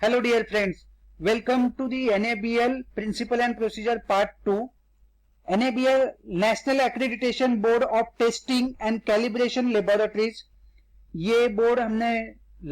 Hello dear friends, welcome to the NABL Principle and Procedure Part 2. NABL National Accreditation Board of Testing and Calibration Laboratories. ये board हमने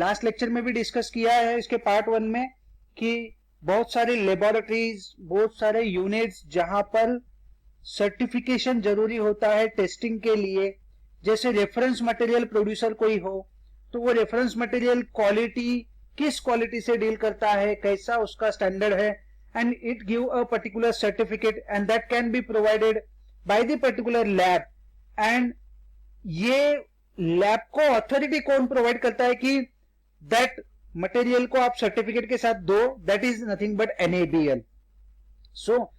last lecture में भी discuss किया है इसके part 1 में कि बहुत सारे लेबोरेटरीज, बहुत सारे यूनिट्स जहां पर सर्टिफिकेशन जरूरी होता है टेस्टिंग के लिए, जैसे रेफरेंस मटेरियल प्रोड्यूसर कोई हो तो वो रेफरेंस मटेरियल क्वालिटी किस क्वालिटी से डील करता है, कैसा उसका स्टैंडर्ड है, and it give a particular certificate and that can be provided by the particular lab. And ये लैब को अथॉरिटी कौन प्रोवाइड करता है कि दैट मटेरियल को आप सर्टिफिकेट के साथ दो, that is nothing but NABL. So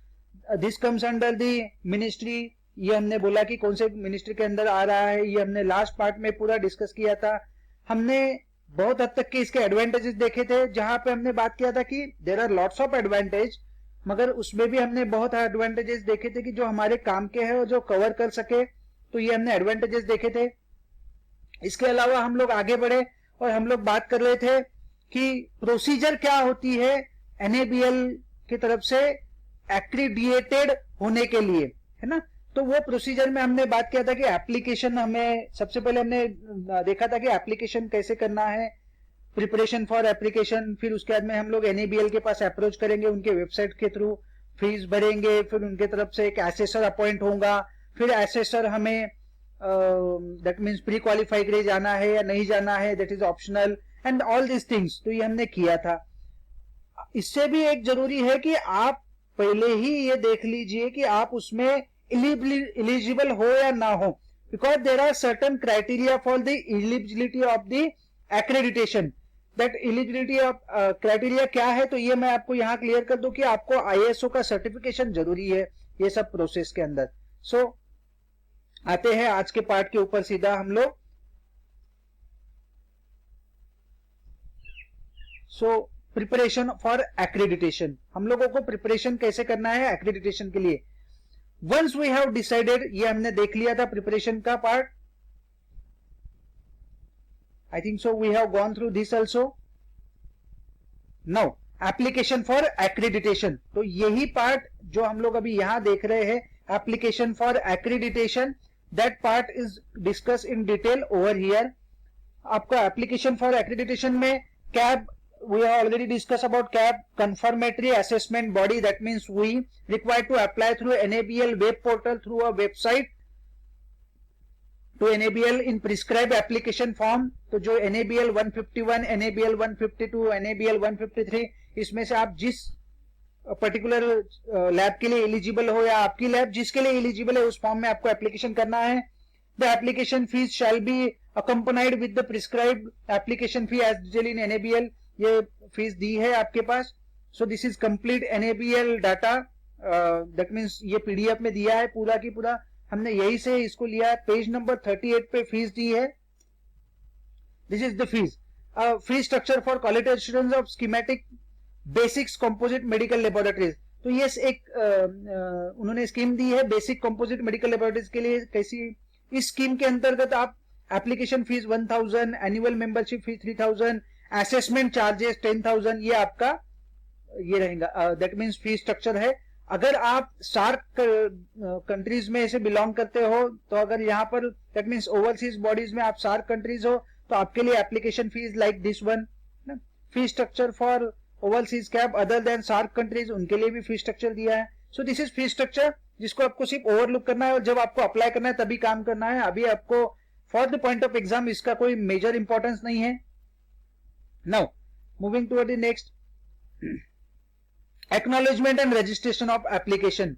this comes under the ministry. ये हमने बोला कि कौन से मिनिस्ट्री के अंदर आ रहा है, ये हमने लास्ट पार्ट में पूरा डिस्कस किया था. हमने बहुत हद तक के इसके एडवांटेजेस देखे थे, जहां पे हमने बात किया था कि there are lots of advantage, मगर उसमें भी हमने बहुत एडवांटेजेस देखे थे कि जो हमारे काम के हैं और जो कवर कर सके, तो ये हमने एडवांटेजेस देखे थे. इसके अलावा हम लोग आगे बढ़े और हम लोग बात कर रहे थे कि प्रोसीजर क्या होती है NABL की तरफ से एक्रीडिएटेड होने के लिए, है ना. तो वो प्रोसीजर में हमने बात किया था कि एप्लीकेशन, हमें सबसे पहले हमने देखा था कि एप्लीकेशन कैसे करना है, प्रिपरेशन फॉर एप्लीकेशन. फिर उसके बाद में हम लोग NABL के पास अप्रोच करेंगे, उनके वेबसाइट के थ्रू फीस भरेंगे, फिर उनके तरफ से एक एसेसर अपॉइंट होगा, फिर एसेसर हमें दैट मीन्स प्री क्वालिफाई के लिए जाना है या नहीं जाना है, that is optional and all this things. तो ये हमने किया था. इससे भी एक जरूरी है कि आप पहले ही ये देख लीजिए कि आप उसमें एलिजिबल हो या ना हो, because there are certain criteria for the eligibility of the accreditation. That eligibility of criteria क्या है, तो ये मैं आपको यहां क्लियर कर दूं कि आपको ISO का सर्टिफिकेशन जरूरी है ये सब प्रोसेस के अंदर. सो आते हैं आज के पार्ट के ऊपर सीधा हम लोग. सो प्रिपरेशन फॉर एक्रेडिटेशन, हम लोगों को प्रिपरेशन कैसे करना है एक्रेडिटेशन के लिए. Once we have decided, ये हमने देख लिया था प्रिपरेशन का part. I think so we have gone through this also. Now application for accreditation, तो यही पार्ट जो हम लोग अभी यहां देख रहे हैं, application for accreditation, that part is discussed in detail over here. आपका application for accreditation में CAB, we have already discussed about CAB, confirmatory assessment body. That means we required to apply through NABL web portal through a website to NABL in prescribed application form. तो जो NABL 151, NABL 152, NABL 153, इसमें से आप जिस particular lab के लिए eligible हो या आपकी लैब जिसके लिए एलिजिबल है उस फॉर्म में आपको एप्लीकेशन करना है. The application fees shall be accompanied with the prescribed application fee as detailed in NABL. ये फीस दी है आपके पास. So this is complete NABL data, that means ये PDF में दिया है पूरा की पूरा, हमने यही से इसको लिया है. पेज नंबर 38 पे फीस दी है. This is the fees. Fee structure for quality assurance of schematic basics composite medical laboratories. तो ये एक उन्होंने स्कीम दी है बेसिक कंपोजिट मेडिकल लेबोरेटरीज के लिए. कैसी, इस स्कीम के अंतर्गत आप application fees 1000, annual membership fees 3000, assessment charges 10,000, ये आपका ये रहेगा. दैट मीन्स फी स्ट्रक्चर है. अगर आप सार्क कंट्रीज में से बिलोंग करते हो, तो अगर यहाँ पर दैट मीन्स ओवरसीज बॉडीज में आप सार्क कंट्रीज हो, तो आपके लिए application fees like this one. Fee structure for overseas CAB other than SAARC countries, उनके लिए भी फी स्ट्रक्चर दिया है. So this is fee structure जिसको आपको सिर्फ ओवरलुक करना है और जब आपको अप्लाई करना है तभी काम करना है. अभी आपको for the point of exam इसका कोई मेजर इंपॉर्टेंस नहीं है. Now, moving toward the next, acknowledgement and registration of application.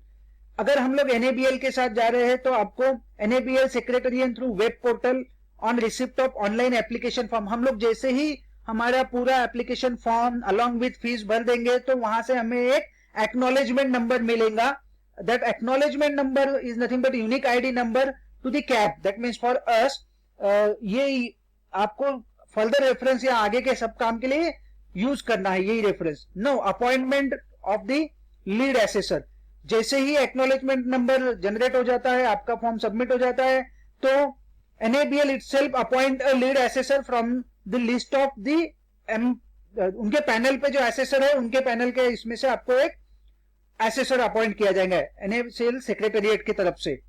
अगर हम लोग NABL के साथ जा रहे हैं तो आपको NABL secretariat through web portal on receipt of online application form, हम लोग जैसे ही हमारा पूरा application form along with fees भर देंगे तो वहां से हमें एक एक्नॉलेजमेंट नंबर मिलेगा. That acknowledgement number is nothing but unique ID number two the CAB. That means for us, ये आपको फर्दर रेफरेंस या आगे के सब काम के लिए यूज करना है यही reference. No appointment of the lead assessor, जैसे ही एक्नॉलेजमेंट नंबर जनरेट हो जाता है, आपका फॉर्म सबमिट हो जाता है, तो NABL itself appoint a lead assessor from the list of the उनके पैनल पे जो एसेसर है उनके पैनल के इसमें से आपको एक एसेसर अपॉइंट किया जाएगा NABL सेक्रेटेरिएट की तरफ से.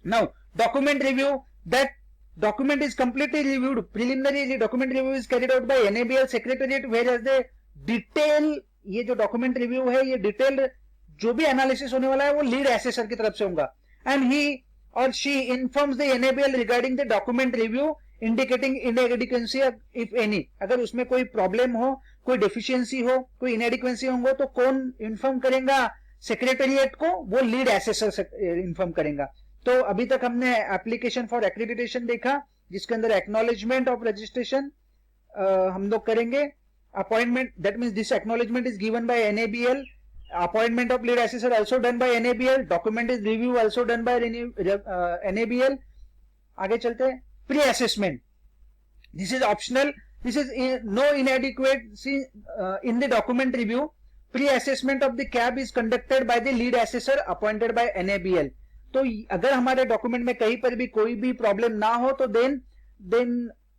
Now document review, that document is completely reviewed. Preliminary document review is carried out by NABL secretariat, whereas the detail, ये जो document review है ये detailed जो भी analysis होने वाला है वो lead assessor की तरफ से होगा. And he or she informs the NABL regarding the document review, indicating inadequacy if any. अगर उसमें कोई problem हो, कोई deficiency हो, कोई inadequacy होंगे तो कौन inform करेगा secretariat को? वो lead assessor inform करेगा. तो अभी तक हमने एप्लीकेशन फॉर एक्रेडिटेशन देखा जिसके अंदर एक्नॉलेजमेंट ऑफ रजिस्ट्रेशन हम लोग करेंगे. Appointment, that means this acknowledgement is given by NABL. Appointment of lead assessor also done by NABL. Document is review also done by NABL. आगे चलते हैं. Pre assessment, this is optional. This is no inadequacy in the document review. Pre assessment of the CAB is conducted by the lead assessor appointed by NABL. तो अगर हमारे document में कहीं पर भी कोई भी प्रॉब्लम ना हो तो देन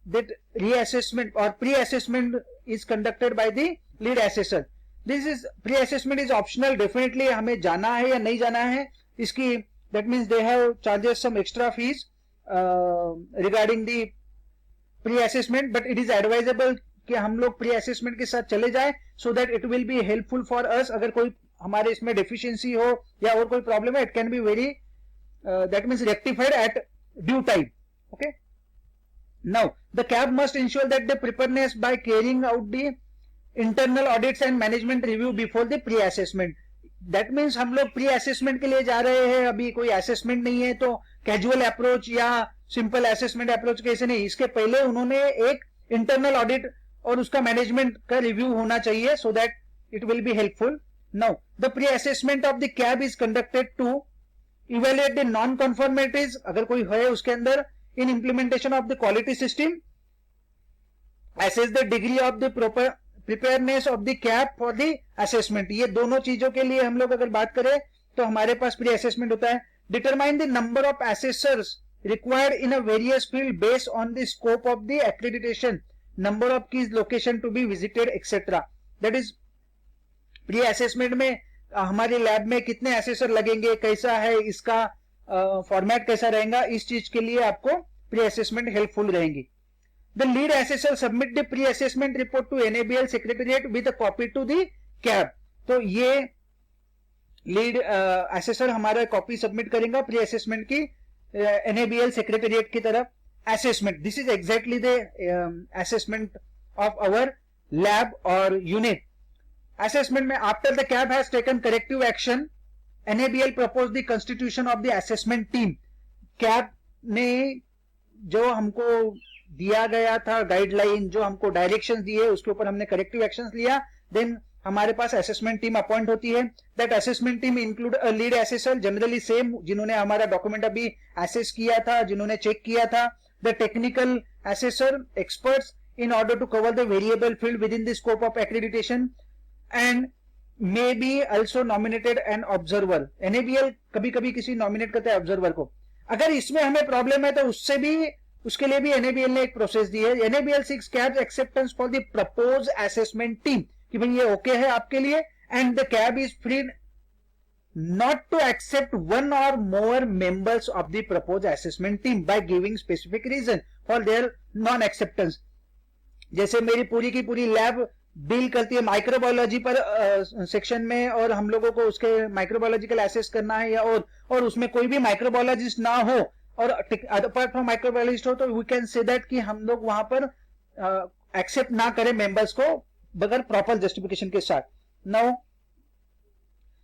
दैट रीअसेसमेंट और pre assessment is conducted by the lead assessor. This is pre assessment is optional. Definitely हमें जाना है या नहीं जाना है इसकी, that means they have charges some extra fees regarding the pre assessment, but it is advisable कि हम लोग प्री असेसमेंट के साथ चले जाए so that it will be helpful for us. अगर कोई हमारे इसमें डेफिशिएंसी हो या और कोई प्रॉब्लम है, it can be very that means rectified at due time. Okay, now the CAB must ensure that the preparedness by carrying out the internal audits and management review before the pre-assessment. That means हम लोग pre-assessment के लिए जा रहे हैं, अभी कोई assessment नहीं है तो casual approach या simple assessment approach कैसे नहीं. इसके पहले उन्होंने एक internal audit और उसका management का review होना चाहिए so that it will be helpful. Now the pre-assessment of the CAB is conducted to evaluate the non-conformities, अगर कोई है उसके अंदर, in implementation of the quality system, assess the degree of the proper preparedness of the CAB for the assessment. ये दोनों चीजों के लिए हम लोग अगर बात करें तो हमारे पास प्री असेसमेंट होता है. determine the number of assessors required in a various field based on the scope of the accreditation, number of keys, location to be visited, etc. that is pre assessment में हमारे lab में कितने assessor लगेंगे, कैसा है इसका format कैसा रहेगा, इस चीज के लिए आपको प्री असेसमेंट हेल्पफुल रहेंगी. The lead assessor submit the pre assessment report to NABL secretariat with a copy to the CAB. तो ये लीड एसेसर हमारा कॉपी सबमिट करेगा प्री असेसमेंट की NABL सेक्रेटेरिएट की तरफ. Assessment, this is exactly the assessment of our lab और unit. Assessment में after the CAB has taken corrective action, NABL propose the constitution of the assessment team. CAB ने जो हमको दिया गया था गाइडलाइन, जो हमको डायरेक्शंस दिए, उसके ऊपर हमने करेक्टिव एक्शंस लिया. देन हमारे पास असेसमेंट टीम अपॉइंट होती है. That assessment team include a lead assessor, generally same जिन्होंने हमारा डॉक्यूमेंट अभी एसेस किया था, जिन्होंने चेक किया था. The technical assessor experts in order to cover the variable field within the scope of accreditation, and may be also nominated an observer. NABL कभी कभी किसी नॉमिनेट करता है ऑब्जर्वर को. अगर इसमें हमें प्रॉब्लम है तो उसके लिए भी NABL ने एक प्रोसेस दी है. NABL seeks CAB's acceptance for the proposed assessment team, कि भाई ये ओके है आपके लिए, and the CAB is free not to accept one or more members of the proposed assessment team by giving specific reason for their non-acceptance. जैसे मेरी पूरी की पूरी लैब डील करती है माइक्रोबायोलॉजी पर सेक्शन में, और हम लोगों को उसके माइक्रोबायोलॉजिकल एसेस करना है या और उसमें कोई भी माइक्रोबायोलॉजिस्ट ना हो और अपार्ट फ्रॉम माइक्रोबायोलॉजिस्ट हो, तो वी कैन से दैट कि हम लोग वहां पर एक्सेप्ट ना करें मेंबर्स को बगैर प्रॉपर जस्टिफिकेशन के साथ. Now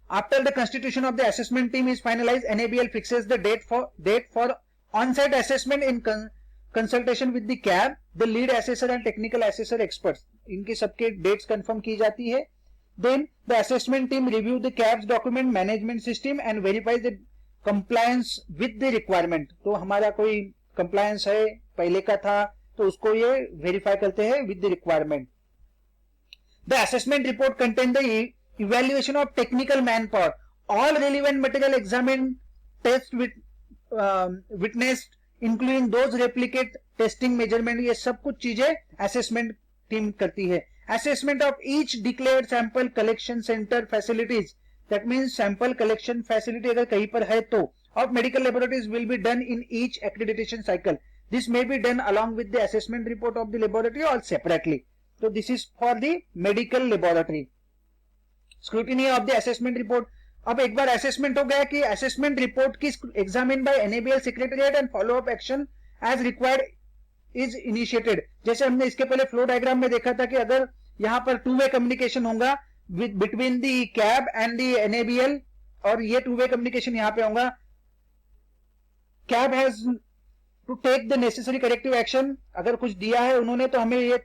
after the constitution of the assessment team is finalized, NABL fixes the date for on site assessment in consultation with the CAB, the lead assessor and technical assessor experts. इनके सबके dates confirm की जाती है. Then the assessment team review the CAB's document management system and verifies the compliance with the requirement. तो हमारा कोई compliance है पहले का था तो उसको ये वेरीफाई करते हैं with the requirement. The assessment report contain the evaluation of technical manpower, all relevant material examine, test witnessed including those replicate testing measurement. ये सब कुछ चीजें असेसमेंट टीम करती है. assessment of each declared sample collection center facilities, that means sample collection facility अगर कहीं पर है तो, of medical laboratories will be done in each accreditation cycle. This may be done along with the assessment report of the laboratory or separately. So this is for the medical laboratory. Scrutiny of the assessment report. अब एक बार assessment हो गया कि assessment report की examined by NABL secretariat and follow up action as required is initiated. जैसे हमने इसके पहले फ्लो डायग्राम में देखा था कि अगर यहाँ पर टू वे कम्युनिकेशन होगा between the CAB and the NABL, और ये टू वे कम्युनिकेशन यहाँ पे होगा. CAB has to take the necessary corrective action. अगर कुछ दिया है उन्होंने तो हमें ये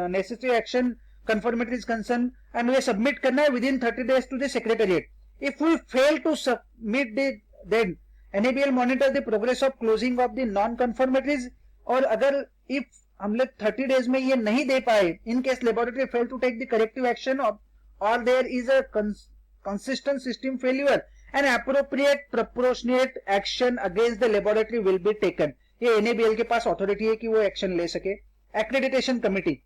necessary action confirmatory is concern and we submit करना है within 30 days to the secretariat. If we fail to submit then NABL monitor the progress of closing of the non कंफर्मेटरीज. और अगर इफ हम लोग 30 days में ये नहीं दे पाए, in case laboratory fail to take the corrective action और there is a consistent system failure, an appropriate proportionate action against the laboratory will be taken. ये NABL के पास अथॉरिटी है कि वो एक्शन ले सके. एक्रेडिटेशन कमिटी,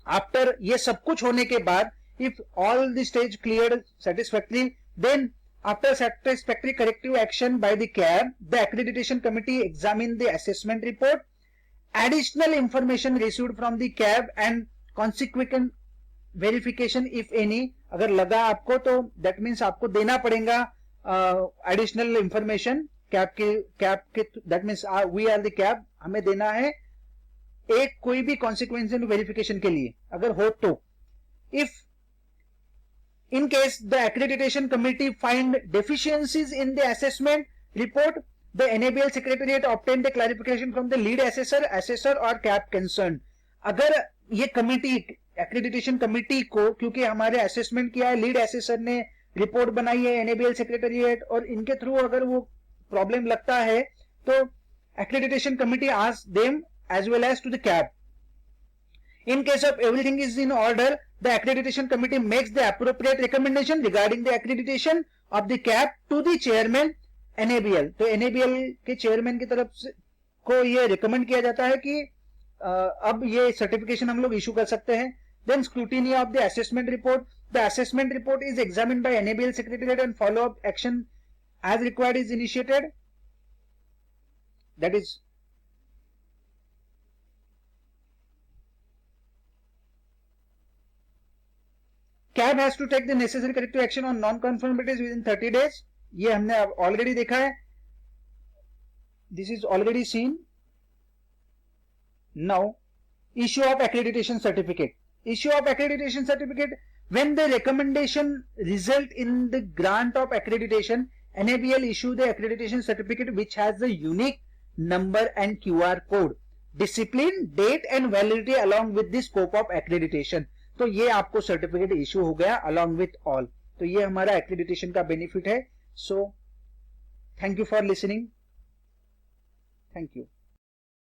आफ्टर ये सब कुछ होने के बाद, if all the stage cleared satisfactorily, then after satisfactory corrective action by the CAB, the accreditation committee examine the assessment report, additional information received from the CAB and consequent verification if any. अगर लगा आपको तो that means आपको देना पड़ेगा additional information cab के that means we are the CAB, हमें देना है एक कोई भी consequential verification के लिए अगर हो तो. If in case the accreditation committee find deficiencies in the assessment report, the NABL secretariat obtain the clarification from the lead assessor or CAB concerned. अगर ये कमिटी एक्रेडिटेशन कमिटी को, क्योंकि हमारे असेसमेंट किया है, लीड असेसर ने report बनाई है NABL सेक्रेटेरिएट, और इनके थ्रू अगर वो प्रॉब्लम लगता है तो accreditation committee ask them as well as to the CAB. In case of everything is in order, the accreditation committee makes the appropriate recommendation regarding the accreditation of the CAB to the chairman NABL. तो NABL के chairman की तरफ से को ये recommend किया जाता है कि अब ये सर्टिफिकेशन हम लोग इशू कर सकते हैं. Then scrutiny of the assessment report. The assessment report is examined by NABL secretariat and follow-up action as required is initiated. That is CAB has to take the necessary corrective action on non-conformities within 30 days. ये हमने already देखा है. This is already seen. Now, issue of accreditation certificate. Issue of accreditation certificate, when the recommendation result in the grant of accreditation, NABL issue the accreditation certificate which has the unique number and QR code, discipline, date and validity along with the scope of accreditation. तो ये आपको certificate issue हो गया along with all. तो ये हमारा accreditation का benefit है. So thank you for listening. Thank you.